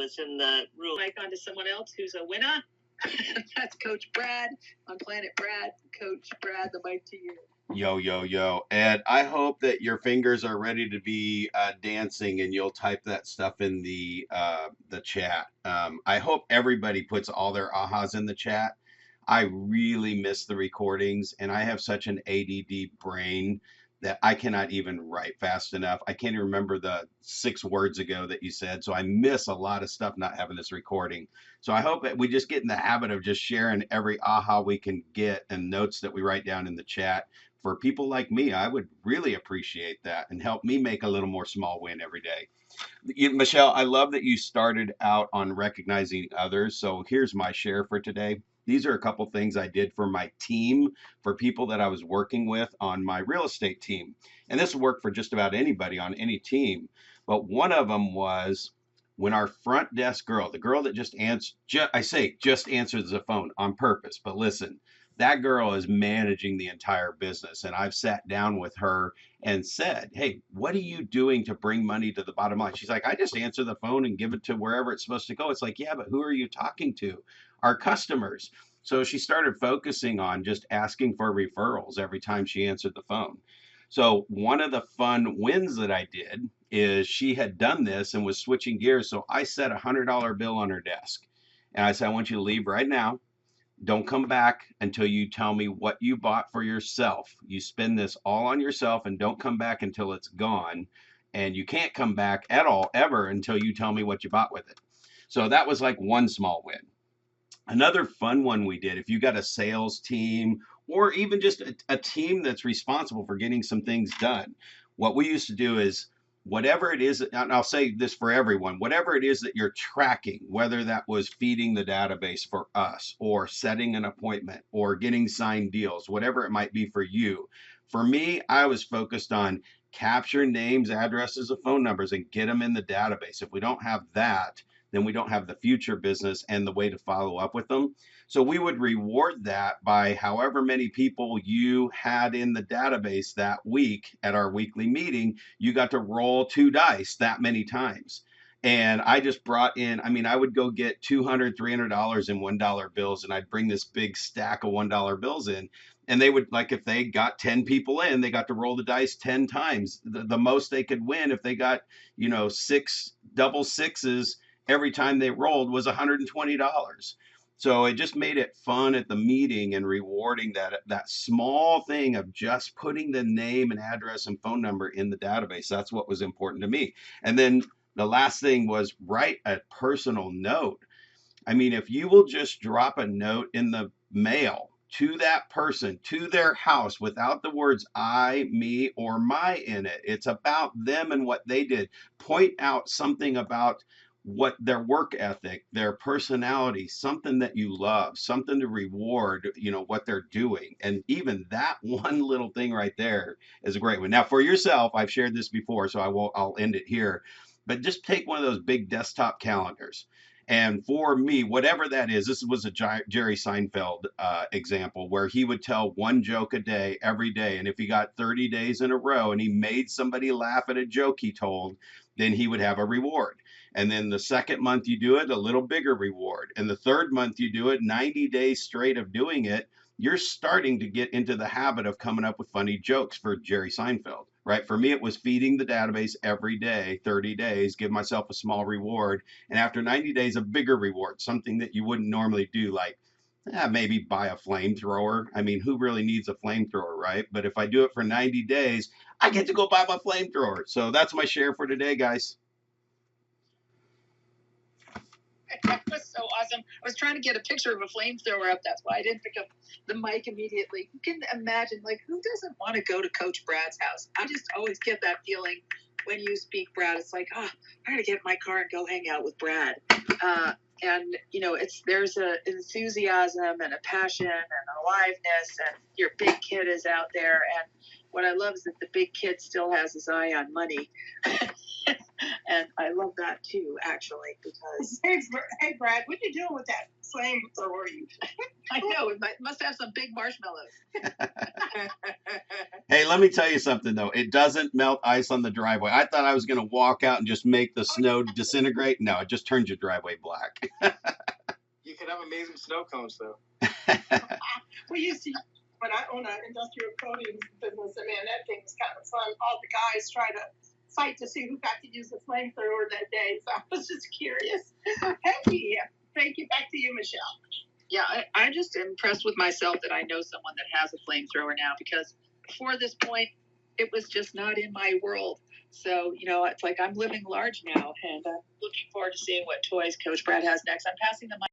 was in the room. Mic on to someone else who's a winner. That's Coach Brad on Planet Brad. Coach Brad, the mic to you. Yo, yo, yo. And I hope that your fingers are ready to be dancing and you'll type that stuff in the chat. I hope everybody puts all their ahas in the chat. I really miss the recordings, and I have such an ADD brain that I cannot even write fast enough. I can't even remember the 6 words ago that you said. So I miss a lot of stuff not having this recording. So I hope that we just get in the habit of just sharing every aha we can get and notes that we write down in the chat. For people like me, I would really appreciate that and help me make a little more small win every day. Michelle, I love that you started out on recognizing others. So here's my share for today. These are a couple things I did for my team, for people that I was working with on my real estate team. And this will work for just about anybody on any team. But one of them was when our front desk girl, the girl that just answers, just answers the phone on purpose. But listen, that girl is managing the entire business. And I've sat down with her and said, hey, what are you doing to bring money to the bottom line? She's like, I just answer the phone and give it to wherever it's supposed to go. It's like, yeah, but who are you talking to? Our customers. So she started focusing on just asking for referrals every time she answered the phone. So one of the fun wins that I did is she had done this and was switching gears. So I set a $100 bill on her desk. And I said, I want you to leave right now. Don't come back until you tell me what you bought for yourself. You spend this all on yourself and don't come back until it's gone. And you can't come back at all ever until you tell me what you bought with it. So that was like one small win. Another fun one we did, if you got a sales team or even just a team that's responsible for getting some things done, what we used to do is whatever it is, and I'll say this for everyone, whatever it is that you're tracking, whether that was feeding the database for us or setting an appointment or getting signed deals, whatever it might be for you. For me, I was focused on capture names, addresses, and phone numbers and get them in the database. If we don't have that, then we don't have the future business and the way to follow up with them. So we would reward that by however many people you had in the database that week at our weekly meeting, you got to roll 2 dice that many times. And I just brought in, I mean, I would go get $200, $300 in $1 bills, and I'd bring this big stack of $1 bills in. And they would, like, if they got 10 people in, they got to roll the dice 10 times. The most they could win if they got, 6 double sixes every time they rolled was $120. So it just made it fun at the meeting and rewarding that small thing of just putting the name and address and phone number in the database. That's what was important to me. And then the last thing was write a personal note. I mean, if you will just drop a note in the mail to that person, to their house, without the words I, me, or my in it, it's about them and what they did. Point out something about what their work ethic, their personality, something that you love, something to reward, what they're doing. And even that one little thing right there is a great one. Now for yourself, I've shared this before, so I'll end it here, but just take one of those big desktop calendars. And for me, whatever that is, this was a Jerry Seinfeld example where he would tell one joke a day, every day. And if he got 30 days in a row and he made somebody laugh at a joke he told, then he would have a reward. And then the second month you do it, a little bigger reward. And the third month you do it, 90 days straight of doing it, you're starting to get into the habit of coming up with funny jokes for Jerry Seinfeld, right? For me, it was feeding the database every day, 30 days, give myself a small reward. And after 90 days, a bigger reward, something that you wouldn't normally do, like maybe buy a flamethrower. I mean, who really needs a flamethrower, right? But if I do it for 90 days, I get to go buy my flamethrower. So that's my share for today, guys. That was so awesome. I was trying to get a picture of a flamethrower up. That's why I didn't pick up the mic immediately. You can imagine, who doesn't want to go to Coach Brad's house? I just always get that feeling when you speak, Brad. It's like, I gotta get in my car and go hang out with Brad. And there's a enthusiasm and a passion and aliveness, and your big kid is out there, and what I love is that the big kid still has his eye on money. And I love that too, actually, because Hey, Brad, what you doing with that flamethrower? I know it must have some big marshmallows. Hey, let me tell you something though. It doesn't melt ice on the driveway. I thought I was gonna walk out and just make the snow disintegrate. No, it just turns your driveway black. You can have amazing snow cones though. Well, you see, when I own an industrial coatings business, and man, that thing was kind of fun. All the guys try to fight to see who got to use the flamethrower that day. So I was just curious. Hey, thank you. Back to you, Michelle. Yeah, I'm just impressed with myself that I know someone that has a flamethrower now, because before this point, it was just not in my world. So, it's like I'm living large now, and I'm looking forward to seeing what toys Coach Brad has next. I'm passing the mic.